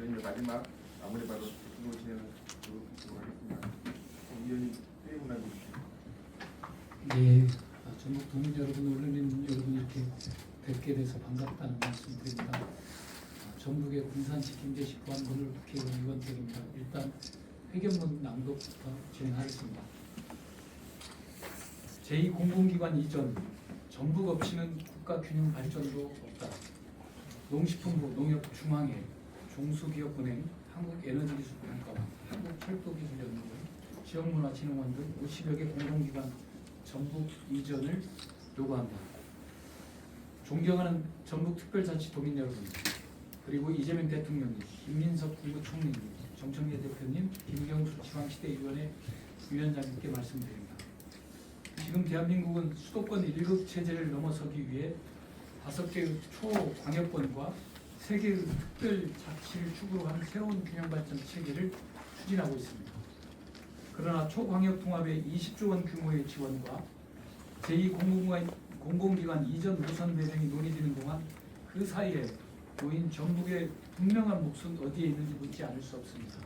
위원님 마지막 마무리 발언 듣고 진행을 하도록 하겠습니다. 위원님 회의문하고 네, 전국 도민 여러분, 언론인 여러분 이렇게 뵙게 돼서 반갑다는 말씀드립니다. 전북의 군산시 김제시 보안건설 국회의원 이건택입니다. 일단 회견문 낭독부터 진행하겠습니다. 제2공공기관 이전, 전북 없이는 국가균형 발전도 없다. 농식품부, 농협중앙회, 종수기업은행, 한국에너지기술평가원, 한국철도기술연구원, 지역문화진흥원 등 50여 개 공공기관 전북 이전을 요구한다. 존경하는 전북특별자치도민 여러분, 그리고 이재명 대통령님, 김민석 국무총리님, 정청래 대표님, 김경수 지방시대위원회 위원장님께 말씀드립니다. 지금 대한민국은 수도권 1급 체제를 넘어서기 위해 5개의 초광역권과 3개의 특별자치를 축으로 하는 새로운 균형발전 체계를 추진하고 있습니다. 그러나 초광역 통합의 20조 원 규모의 지원과 제2공공기관 이전 우선 배정이 논의되는 동안 그 사이에 놓인 전북의 분명한 몫은 어디에 있는지 묻지 않을 수 없습니다.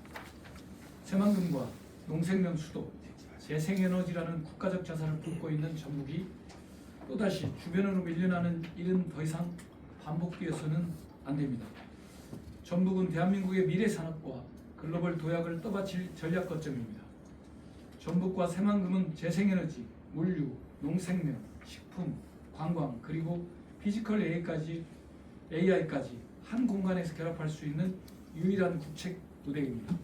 새만금과 농생명 수도, 재생에너지라는 국가적 자산을 싣고 있는 전북이 또다시 주변으로 밀려나는 일은 더 이상 반복되어서는 안 됩니다. 전북은 대한민국의 미래 산업과 글로벌 도약을 떠받칠 전략 거점입니다. 전북과 새만금은 재생에너지, 물류, 농생명, 식품, 관광, 그리고 피지컬 AI까지 한 공간에서 결합할 수 있는 유일한 국책 무대입니다.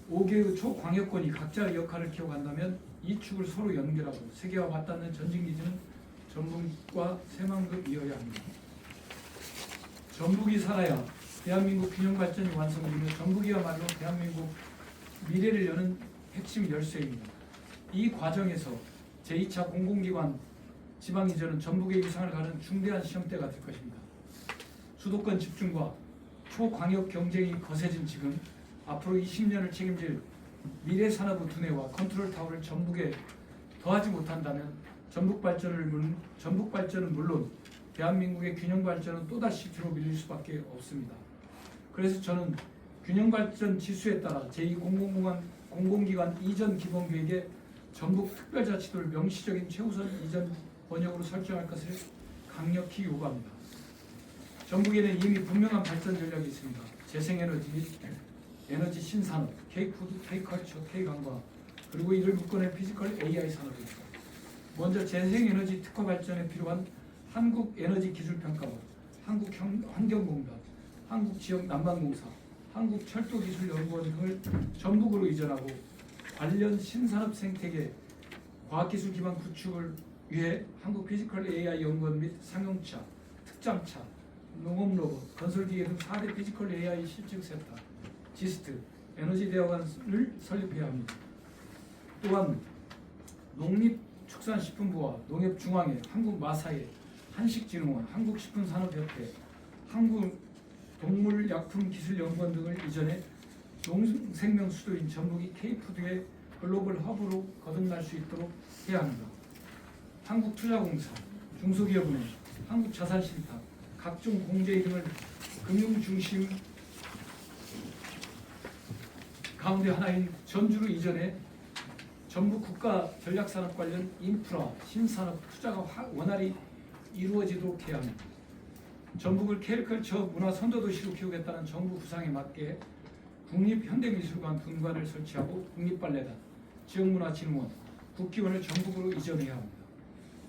5개의 초광역권이 각자의 역할을 키워간다면 이 축을 서로 연결하고 세계와 맞닿는 전진기지는 전북과 새만금이어야 합니다. 전북이 살아야 대한민국 균형발전이 완성되며 전북이야말로 대한민국 미래를 여는 핵심 열쇠입니다. 이 과정에서 제2차 공공기관 지방이전은 전북의 위상을 가는 중대한 시험대가 될 것입니다. 수도권 집중과 초광역 경쟁이 거세진 지금 앞으로 20년을 책임질 미래산업의 두뇌와 컨트롤 타워를 전북에 더하지 못한다면 전북 발전은 물론 대한민국의 균형 발전은 또다시 뒤로 밀릴 수밖에 없습니다. 그래서 저는 균형 발전 지수에 따라 제2공공기관 이전 기본계획에 전북 특별자치도를 명시적인 최우선 이전 번역으로 설정할 것을 강력히 요구합니다. 전북에는 이미 분명한 발전 전략이 있습니다. 재생에너지 및 에너지 신산업, K푸드, K컬처, K관광, 그리고 이를 묶어낸 피지컬 AI 산업입니다. 먼저 재생에너지 특화 발전에 필요한 한국에너지기술평가원, 한국환경공단, 한국지역난방공사, 한국철도기술연구원 등을 전북으로 이전하고 관련 신산업 생태계 과학기술 기반 구축을 위해 한국피지컬 AI 연구원 및 상용차, 특장차, 농업로봇, 건설기계 등 4대 피지컬 AI 실증센터, 지스트, 에너지대학원을 설립해야 합니다. 또한 농립축산식품부와 농협중앙회, 한국마사회, 한식진흥원, 한국식품산업협회, 한국동물약품기술연구원 등을 이전해 농생명 수도인 전북이 K푸드의 글로벌 허브로 거듭날 수 있도록 해야 합니다. 한국투자공사, 중소기업은행, 한국자산신탁, 각종 공제 등을 금융중심 가운데 하나인 전주로 이전해 전북 국가 전략산업 관련 인프라, 신산업 투자가 원활히 이루어지도록 해야 합니다. 전북을 K컬처 문화 선도도시로 키우겠다는 정부 구상에 맞게 국립현대미술관 분관을 설치하고 국립발레단, 지역문화진흥원, 국기원을 전북으로 이전해야 합니다.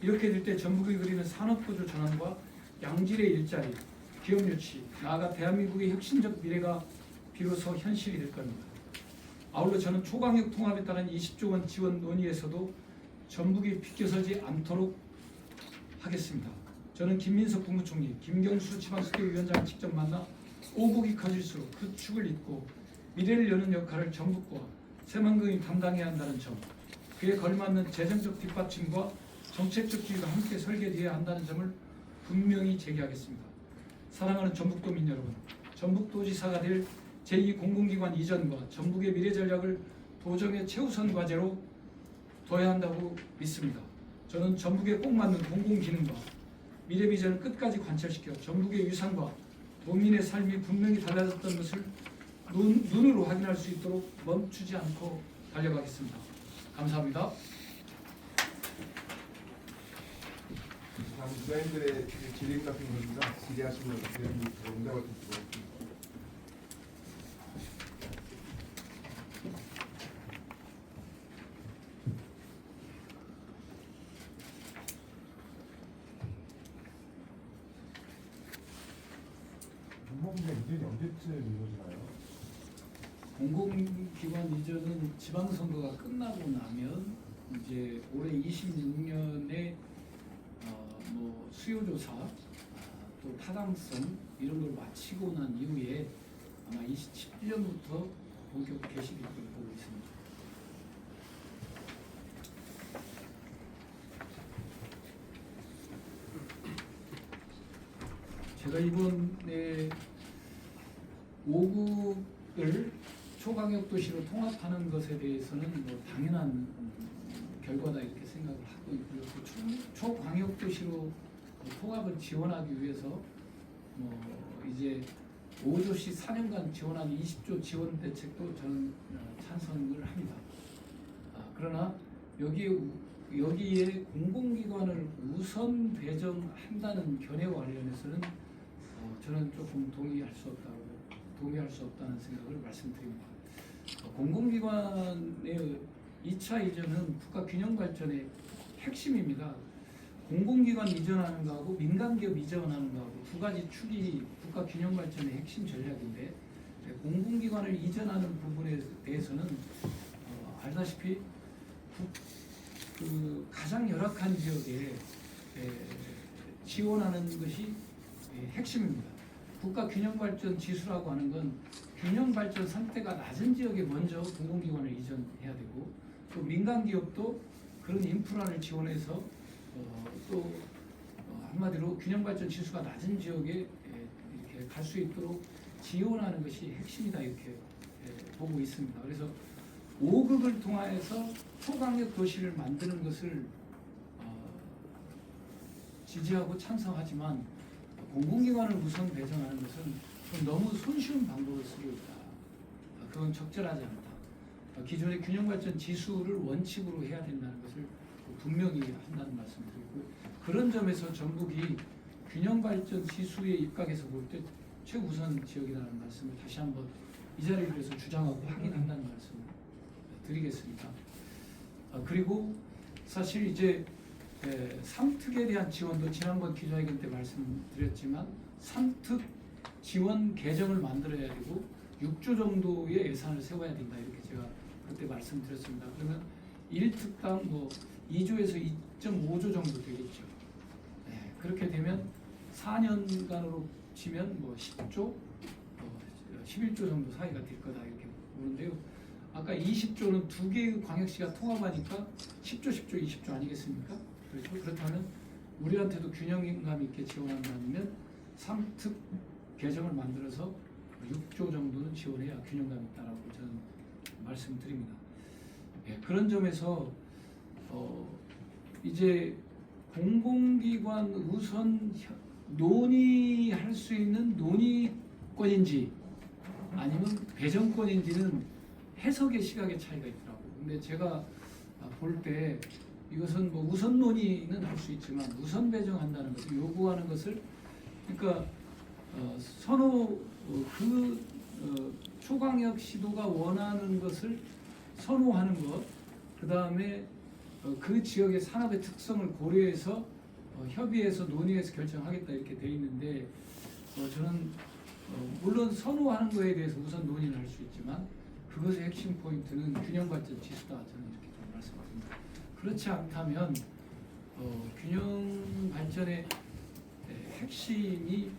이렇게 될 때 전북이 그리는 산업구조 전환과 양질의 일자리, 기업 유치, 나아가 대한민국의 혁신적 미래가 비로소 현실이 될 겁니다. 아울러 저는 초광역 통합에 따른 20조 원 지원 논의에서도 전북이 비껴서지 않도록 하겠습니다. 저는 김민석 국무총리, 김경수 지방시대위원장을 직접 만나 오복이 커질수록 그 축을 잇고 미래를 여는 역할을 전북과 새만금이 담당해야 한다는 점, 그에 걸맞는 재정적 뒷받침과 정책적 지위가 함께 설계되어야 한다는 점을 분명히 제기하겠습니다. 사랑하는 전북도민 여러분, 전북도지사가 될 제2공공기관 이전과 전북의 미래 전략을 도정의 최우선 과제로 둬야 한다고 믿습니다. 저는 전북에 꼭 맞는 공공기능과 미래 비전을 끝까지 관철시켜 전북의 위상과 농민의 삶이 분명히 달라졌던 것을 눈으로 확인할 수 있도록 멈추지 않고 달려가겠습니다. 감사합니다. 다음 기자님들의 질의 같은 겁니다. 질의하시면 응답을 드리겠습니다. 공공기관 이전이 언제쯤 이루어지나요? 공공기관 이전은 지방선거가 끝나고 나면 이제 올해 26년에 뭐 수요조사 또 타당성 이런 걸 마치고 난 이후에 아마 27년부터 본격 개시일 것으로 보고 있습니다. 제가 이번에 5국을 초강력도시로 통합하는 것에 대해서는 뭐 당연한 결과다 이렇게 생각을 하고 있고요. 그 초강력도시로 통합을 지원하기 위해서 이제 5조씩 4년간 지원하는 20조 지원 대책도 저는 찬성을 합니다. 그러나 여기에 공공기관을 우선 배정한다는 견해와 관련해서는 저는 조금 동의할 수 없다는 생각을 말씀드립니다. 공공기관의 2차 이전은 국가 균형 발전의 핵심입니다. 공공기관 이전하는 거하고 민간기업 이전하는 거하고 두 가지 축이 국가 균형 발전의 핵심 전략인데 공공기관을 이전하는 부분에 대해서는 알다시피 그 가장 열악한 지역에 지원하는 것이 핵심입니다. 국가 균형 발전 지수라고 하는 건 균형 발전 상태가 낮은 지역에 먼저 공공기관을 이전해야 되고 또 민간 기업도 그런 인프라를 지원해서 또 한마디로 균형 발전 지수가 낮은 지역에 이렇게 갈 수 있도록 지원하는 것이 핵심이다 이렇게 보고 있습니다. 그래서 5극을 통하여서 초강력 도시를 만드는 것을 지지하고 찬성하지만 공공기관을 우선 배정하는 것은 너무 손쉬운 방법을 쓰고 있다. 그건 적절하지 않다. 기존의 균형발전 지수를 원칙으로 해야 된다는 것을 분명히 한다는 말씀을 드리고 그런 점에서 전북이 균형발전 지수에 입각해서 볼 때 최우선 지역이라는 말씀을 다시 한번 이 자리를 위해서 주장하고 확인한다는 말씀을 드리겠습니다. 그리고 사실 이제 3특에 대한 지원도 지난번 기자회견 때 말씀드렸지만 3특 지원 계정을 만들어야 되고 6조 정도의 예산을 세워야 된다 이렇게 제가 그때 말씀드렸습니다. 그러면 1특당 뭐 2조에서 2.5조 정도 되겠죠. 그렇게 되면 4년간으로 치면 뭐 10조, 11조 정도 사이가 될 거다 이렇게 보는데요. 아까 20조는 두 개의 광역시가 통합하니까 10조, 10조, 20조 아니겠습니까? 그렇죠? 그렇다면 우리한테도 균형감 있게 지원한다면 3특 계정을 만들어서 6조 정도는 지원해야 균형감 있다라고 저는 말씀드립니다. 그런 점에서 이제 공공기관 우선 논의할 수 있는 논의권인지 아니면 배정권인지는 해석의 시각의 차이가 있더라고요. 근데 제가 볼 때 이것은 뭐 우선 논의는 할 수 있지만 우선 배정한다는 것을 요구하는 것을 그러니까 초강력 시도가 원하는 것을 선호하는 것, 그 다음에 그 지역의 산업의 특성을 고려해서 협의해서 논의해서 결정하겠다 이렇게 돼 있는데 저는 물론 선호하는 거에 대해서 우선 논의를 할 수 있지만 그것의 핵심 포인트는 균형 발전 지수다 저는 이렇게 좀 말씀드립니다. 그렇지 않다면 균형 발전의 핵심이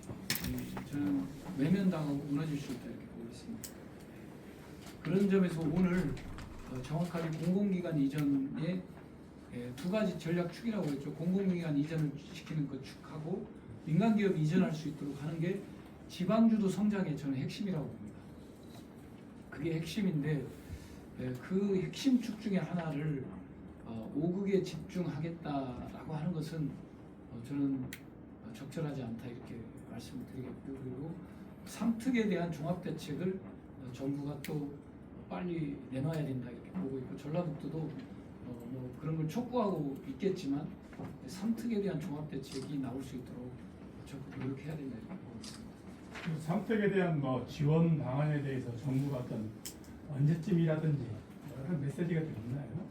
저는 외면당하고 무너질 수 있다 이렇게 보고 있습니다. 그런 점에서 오늘 정확하게 공공기관 이전에 두 가지 전략 축이라고 했죠. 공공기관 이전을 시키는 것 축하고 민간기업 이전할 수 있도록 하는 게 지방주도 성장의 저는 핵심이라고 봅니다. 그게 핵심인데 그 핵심 축 중에 하나를 5극에 집중하겠다라고 하는 것은 저는 적절하지 않다 이렇게 말씀을 드리겠고요. 그리고 3특에 대한 종합대책을 정부가 또 빨리 내놔야 된다 이렇게 보고 있고 전라북도도 뭐 그런 걸 촉구하고 있겠지만 3특에 대한 종합대책이 나올 수 있도록 적극 노력해야 된다 이렇게 보고 있습니다. 삼택에 대한 뭐 지원 방안에 대해서 정부가 어떤 언제쯤이라든지 그런 메시지가 좀 있나요?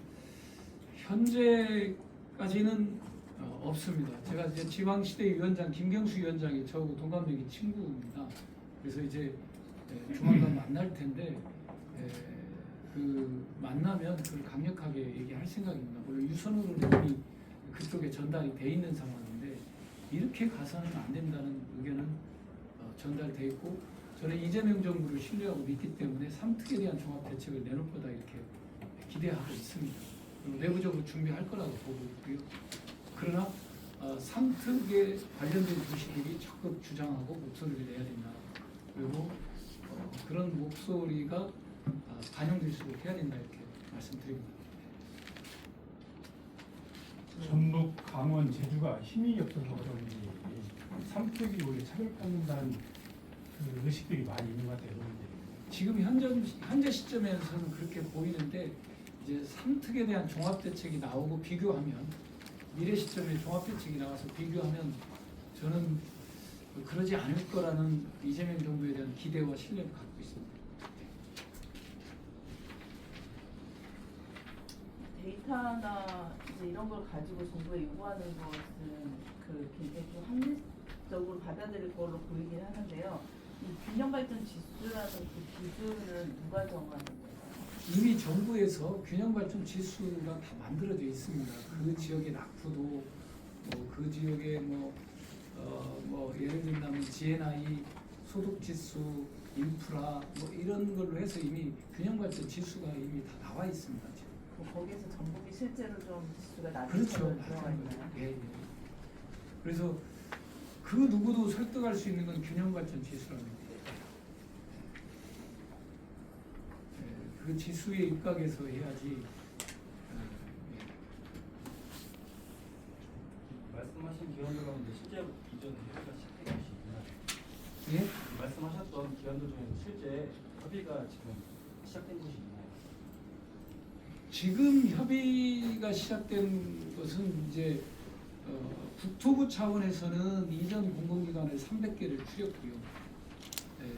현재까지는 없습니다. 제가 이제 지방시대위원장 김경수 위원장이 저하고 동갑내기 친구입니다. 그래서 이제 조만간 만날 텐데 그 만나면 그걸 강력하게 얘기할 생각입니다. 물론 유선으로는 이미 그쪽에 전달이 돼 있는 상황인데 이렇게 가서는 안 된다는 의견은 전달돼 있고 저는 이재명 정부를 신뢰하고 믿기 때문에 3특에 대한 종합대책을 내놓을 거다 이렇게 기대하고 있습니다. 그리고 내부적으로 준비할 거라고 보고 있고요. 그러나 3특에 관련된 도시들이 적극 주장하고 목소리를 내야 된다. 그리고 그런 목소리가 반영될 수 있도록 해야 된다 이렇게 말씀드립니다. 전북, 강원, 제주가 힘이 없어서 그런지 삼특이 오히려 차별받는다는 그 의식들이 많이 있는 것 같아요. 지금 현재 시점에서는 그렇게 보이는데 이제 3특에 대한 종합대책이 나오고 비교하면 미래 시점에 종합대책이 나와서 비교하면 저는 그러지 않을 거라는 이재명 정부에 대한 기대와 신뢰를 갖고 있습니다. 데이터나 이제 이런 걸 가지고 정부에 요구하는 것은 그 굉장히 좀 합리적으로 받아들일 걸로 보이긴 하는데요. 이 균형 발전 지수라는 그 기준을 누가 정하는 거예요? 이미 정부에서 균형 발전 지수가 다 만들어져 있습니다. 그 지역의 낙후도 그 지역의 뭐 예를 들면 GNI, 소득 지수, 인프라 뭐 이런 걸로 해서 이미 균형 발전 지수가 이미 다 나와 있습니다. 지금. 거기에서 전북이 실제로 좀 지수가 낮은 그렇죠. 걸로 들어가 있나요? 예. 그래서 그 누구도 설득할 수 있는 건 균형 발전 지수라는 거예요. 그 지수에 입각해서 해야지. 말씀하신 기관들 가운데 실제로 이전 협의가 시작된 곳이 있나요? 예? 말씀하셨던 기관들 중에 실제 협의가 지금 시작된 곳이 있나요? 지금 협의가 시작된 것은 이제 국토부 차원에서는 이전 공공기관을 300개를 추렸고요.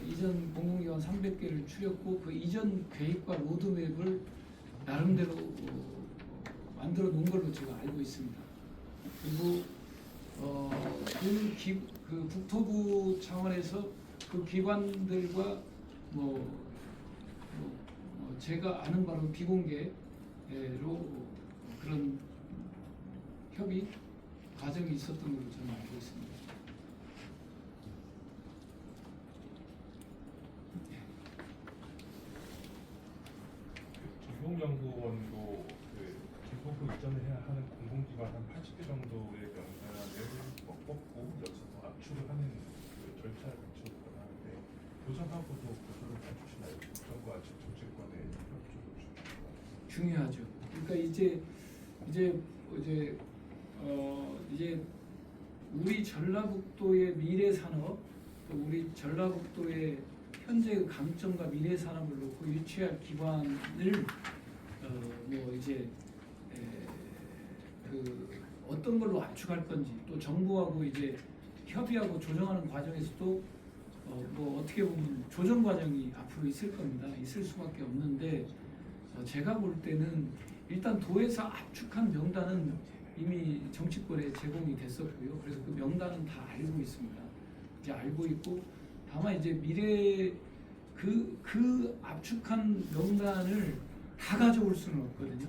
이전 공공기관 300개를 추렸고 그 이전 계획과 로드맵을 나름대로 만들어 놓은 걸로 제가 알고 있습니다. 그리고 그 국토부 차원에서 그 기관들과 제가 아는 바로 비공개로 그런 협의 과정이 있었던 걸로 저는 알고 있습니다. 전북연구원도 그 기폭으로 이전을 해야 하는 공공기관 한 80개 정도의 명단을 뽑고 여기서 더 압축을 하는 그 절차를 거치고 하는데 교정하고도 그거를 봐주시나요? 정부 압축 정책관의 협조도 중요하죠. 그러니까 이제 우리 전라북도의 미래 산업, 또 우리 전라북도의 현재의 강점과 미래 산업을 놓고 유치할 기관을 그 어떤 걸로 압축할 건지 또 정부하고 이제 협의하고 조정하는 과정에서도 어떻게 보면 조정 과정이 앞으로 있을 겁니다. 있을 수밖에 없는데 제가 볼 때는 일단 도에서 압축한 명단은 이미 정치권에 제공이 됐었고요. 그래서 그 명단은 다 알고 있습니다. 이제 알고 있고 다만 이제 미래 그 압축한 명단을 다 가져올 수는 없거든요.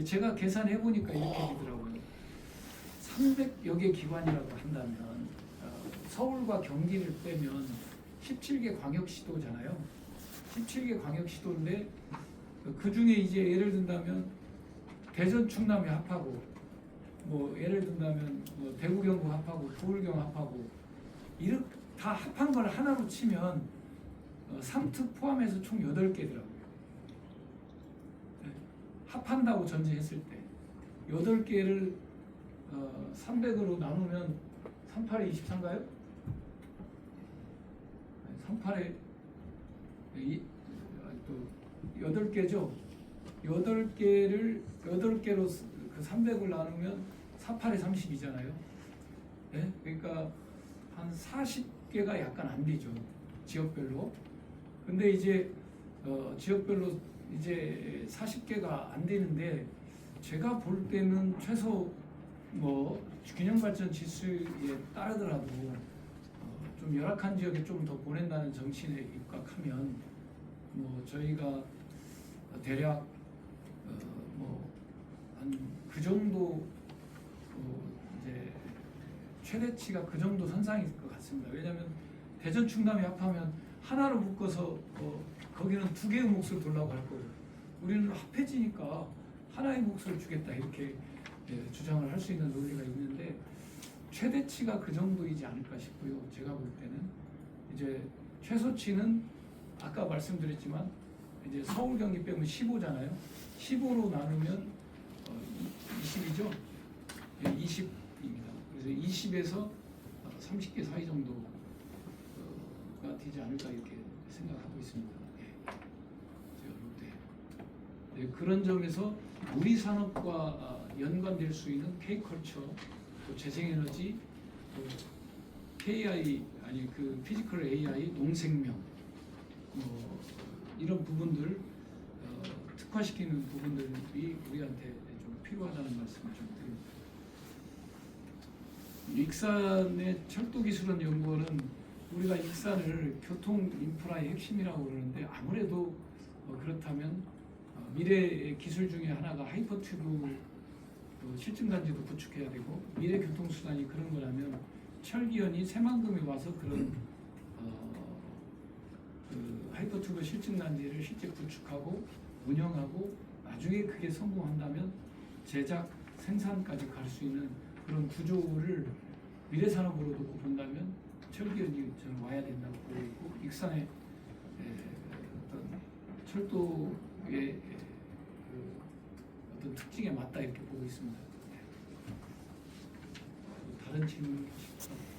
제가 계산해 보니까 이렇게 되더라고요. 300여 개 기관이라고 한다면 서울과 경기를 빼면 17개 광역시도잖아요. 17개 광역시도인데 그 중에 이제 예를 든다면 대전 충남이 합하고 예를 든다면 대구 경북 합하고 서울경 합하고 이렇게 다 합한 걸 하나로 치면 3특 포함해서 총 8개더라고요. 합한다고 전제했을 때 8개를 300으로 나누면 38에 23가요? 38에 또 8개죠. 8개로 그 300을 나누면 48에 30이잖아요. 네? 그러니까 한 40개가 약간 안 되죠. 지역별로. 근데 이제 지역별로 이제 40개가 안 되는데 제가 볼 때는 최소 뭐 균형발전 지수에 따르더라도 좀 열악한 지역에 좀 더 보낸다는 정신에 입각하면 뭐 저희가 대략 뭐 한 그 정도 이제 최대치가 그 정도 선상일 것 같습니다. 왜냐하면 대전 충남이 합하면 하나로 묶어서 거기는 2개의 몫을 두려고 할 거고 우리는 합해지니까 하나의 몫을 주겠다 이렇게 주장을 할 수 있는 논리가 있는데 최대치가 그 정도이지 않을까 싶고요. 제가 볼 때는 이제 최소치는 아까 말씀드렸지만 이제 서울 경기 빼면 15잖아요. 15로 나누면 20이죠. 20입니다. 그래서 20에서 30개 사이 정도가 되지 않을까 이렇게 생각하고 있습니다. 제가 볼 때. 네, 그런 점에서 우리 산업과 연관될 수 있는 K컬처, 또 재생에너지, 또 KI 아니 그 피지컬 AI, 농생명 이런 부분들 특화시키는 부분들이 우리한테 좀 필요하다는 말씀을 좀 드립니다. 익산의 철도기술원연구원은 우리가 익산을 교통 인프라의 핵심이라고 그러는데 아무래도 그렇다면 미래의 기술 중에 하나가 하이퍼튜브 실증단지도 구축해야 되고 미래 교통수단이 그런 거라면 철기현이 새만금에 와서 그런 그 하이퍼튜브 실증단지를 실제 구축하고 운영하고 나중에 그게 성공한다면 제작 생산까지 갈 수 있는 그런 구조를 미래 산업으로 놓고 본다면 철기현이 저는 와야 된다고 보고 있고 익산의 어떤 철도의 어떤 특징에 맞다 이렇게 보고 있습니다. 다른 질문 있으십니까?